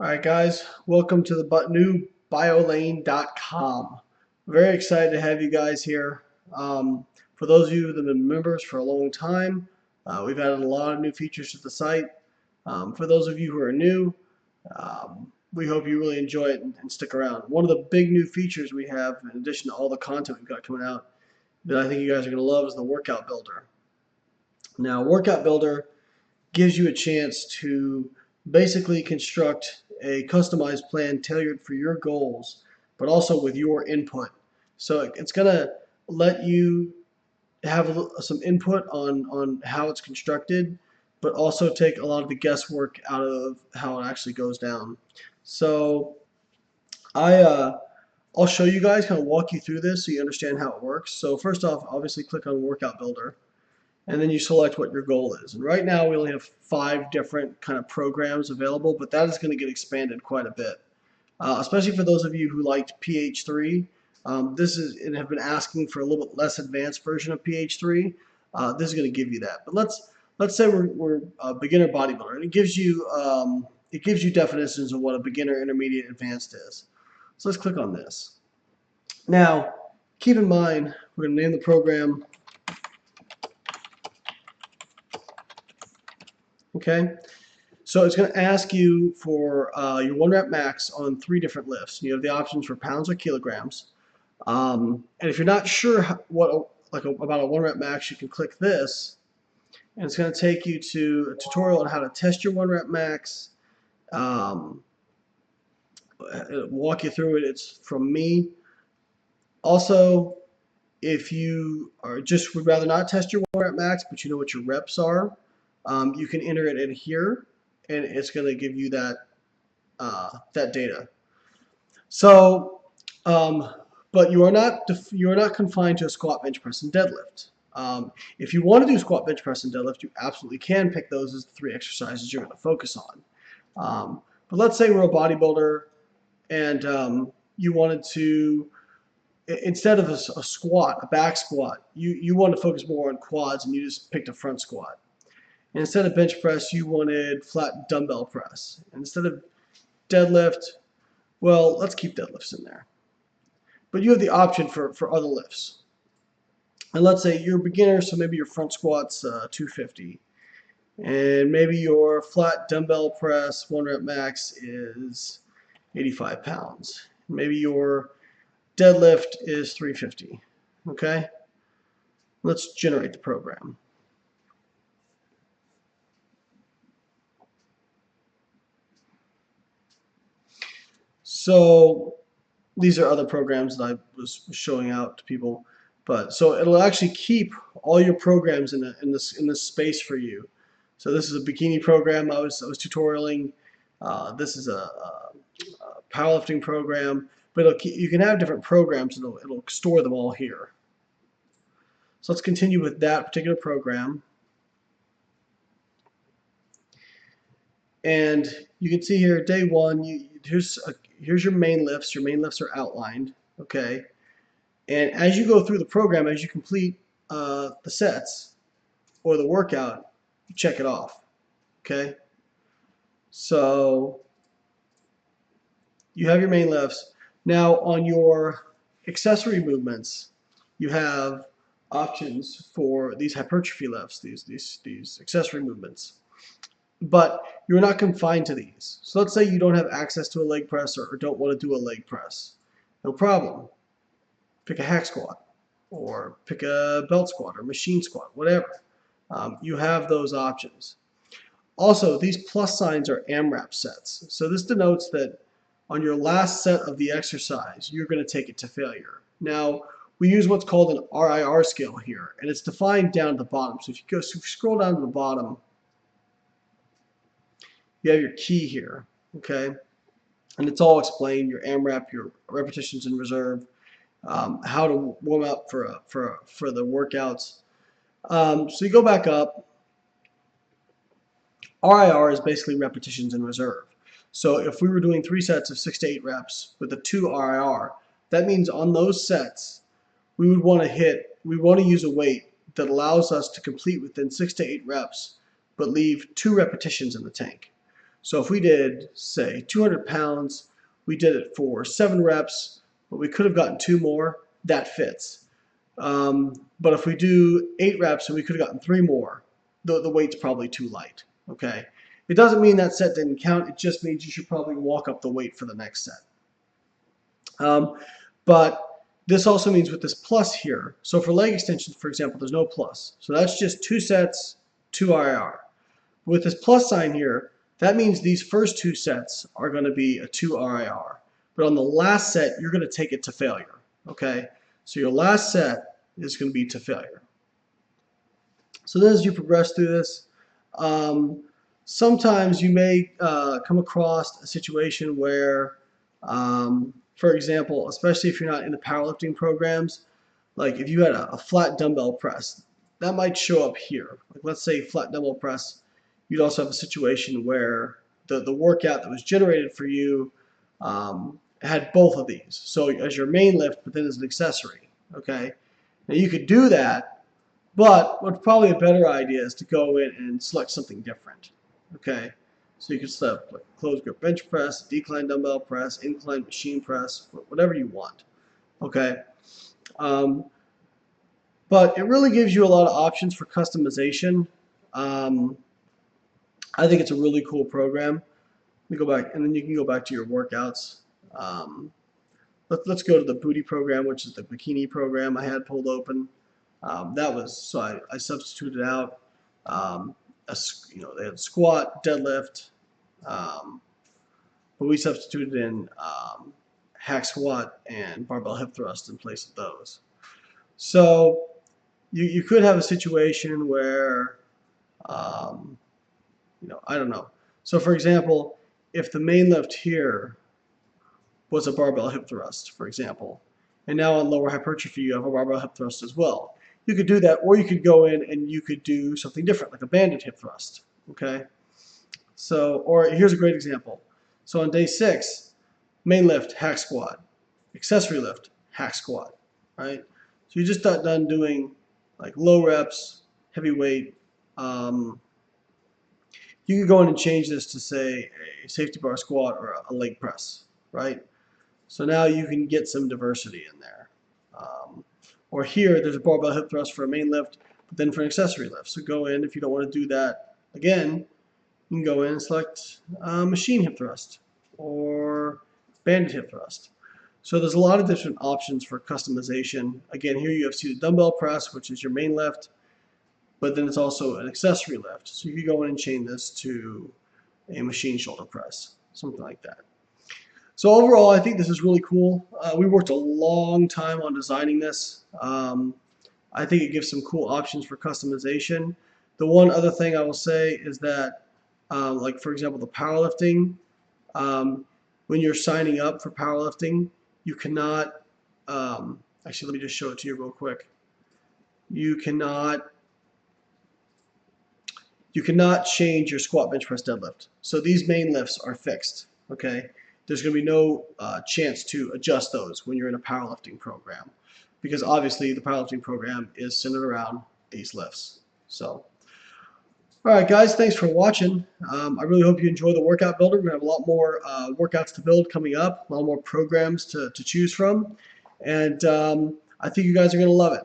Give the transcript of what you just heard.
Alright guys, welcome to the new BioLayne.com. Very excited to have you guys here. For those of you that have been members for a long time, we've added a lot of new features to the site. For those of you who are new, we hope you really enjoy it and stick around. One of the big new features we have, in addition to all the content we've got coming out, that I think you guys are going to love is the Workout Builder. Now, Workout Builder gives you a chance to basically construct a customized plan tailored for your goals, but also with your input. So it's going to let you have some input on how it's constructed, but also take a lot of the guesswork out of how it actually goes down. So I'll show you guys, kind of walk you through this so you understand how it works. So first off, obviously click on Workout Builder, and then you select what your goal is. And right now we only have 5 different kind of programs available, but that is going to get expanded quite a bit, especially for those of you who liked PH3. This is and have been asking for a little bit less advanced version of PH3. This is going to give you that. But let's say we're a beginner bodybuilder, and it gives you definitions of what a beginner, intermediate, advanced is. So let's click on this. Now, keep in mind, we're going to name the program. Okay, so it's going to ask you for your 1 rep max on 3 different lifts. You have the options for pounds or kilograms. And if you're not sure about a 1 rep max, you can click this, and it's going to take you to a tutorial on how to test your 1 rep max. It'll walk you through it. It's from me. Also, if you would rather not test your 1 rep max, but you know what your reps are, you can enter it in here, and it's going to give you that data. So, but you are not confined to a squat, bench press, and deadlift. If you want to do squat, bench press, and deadlift, you absolutely can pick those as the 3 exercises you're going to focus on. But let's say we're a bodybuilder, and you wanted to, instead of a squat, a back squat, you want to focus more on quads, and you just picked a front squat. And instead of bench press, you wanted flat dumbbell press. And instead of deadlift, well, let's keep deadlifts in there. But you have the option for other lifts. And let's say you're a beginner, so maybe your front squat's 250. And maybe your flat dumbbell press 1 rep max is 85 pounds. Maybe your deadlift is 350. Okay? Let's generate the program. So these are other programs that I was showing out to people, but so it'll actually keep all your programs in this space for you. So this is a bikini program I was tutorialing. This is a powerlifting program, but you can have different programs, and it'll store them all here. So let's continue with that particular program. And you can see here, day 1, here's your main lifts. Your main lifts are outlined, okay? And as you go through the program, as you complete the sets or the workout, you check it off, okay? So you have your main lifts. Now on your accessory movements, you have options for these hypertrophy lifts, these accessory movements. But you're not confined to these. So let's say you don't have access to a leg press or don't want to do a leg press. No problem. Pick a hack squat, or pick a belt squat, or machine squat, whatever. You have those options. Also, these plus signs are Amrap sets. So this denotes that on your last set of the exercise, you're going to take it to failure. Now, we use what's called an RIR scale here, and it's defined down at the bottom. So if you scroll down to the bottom, you have your key here, okay? And it's all explained, your AMRAP, your repetitions in reserve, how to warm up for the workouts. So you go back up. RIR is basically repetitions in reserve. So if we were doing 3 sets of 6 to 8 reps with a 2 RIR, that means on those sets, we want to use a weight that allows us to complete within 6 to 8 reps, but leave 2 repetitions in the tank. So if we did, say, 200 pounds, we did it for 7 reps, but we could have gotten 2 more, that fits. But if we do 8 reps and we could have gotten 3 more, the weight's probably too light. Okay. It doesn't mean that set didn't count. It just means you should probably walk up the weight for the next set. But this also means with this plus here, so for leg extensions, for example, there's no plus. So that's just 2 sets, 2 RIR. With this plus sign here, that means these first 2 sets are going to be a 2 RIR. But on the last set, you're going to take it to failure. Okay? So your last set is going to be to failure. So then as you progress through this, sometimes you may come across a situation where, for example, especially if you're not in the powerlifting programs, like if you had a flat dumbbell press, that might show up here. Like let's say flat dumbbell press, you'd also have a situation where the workout that was generated for you had both of these. So as your main lift, but then as an accessory. Okay, now you could do that, but what's probably a better idea is to go in and select something different. Okay, so you can select like closed grip bench press, decline dumbbell press, incline machine press, whatever you want. Okay, but it really gives you a lot of options for customization. I think it's a really cool program. Let me go back, and then you can go back to your workouts. Let's go to the booty program, which is the bikini program I had pulled open. That was, so I substituted out, they had squat, deadlift, but we substituted in hack squat and barbell hip thrust in place of those. So you could have a situation where, I don't know. So for example, if the main lift here was a barbell hip thrust, for example, and now on lower hypertrophy you have a barbell hip thrust as well. You could do that, or you could go in and you could do something different, like a banded hip thrust. Okay. So, or here's a great example. So on day 6, main lift, hack squat, accessory lift, hack squat, right? So you just got done doing like low reps, heavy weight. You could go in and change this to say a safety bar squat or a leg press, right? So now you can get some diversity in there. Or here, there's a barbell hip thrust for a main lift, but then for an accessory lift. So go in, if you don't want to do that again, you can go in and select machine hip thrust or banded hip thrust. So there's a lot of different options for customization. Again, here you have seated dumbbell press, which is your main lift, but then it's also an accessory lift. So you could go in and change this to a machine shoulder press, something like that. So overall, I think this is really cool. We worked a long time on designing this. I think it gives some cool options for customization. The one other thing I will say is that, like for example, the powerlifting, when you're signing up for powerlifting, you cannot, actually let me just show it to you real quick. You cannot change your squat, bench press, deadlift. So these main lifts are fixed, okay? There's going to be no chance to adjust those when you're in a powerlifting program, because obviously the powerlifting program is centered around these lifts. So, all right, guys, thanks for watching. I really hope you enjoy the workout builder. We're going to have a lot more workouts to build coming up, a lot more programs to choose from, and I think you guys are going to love it.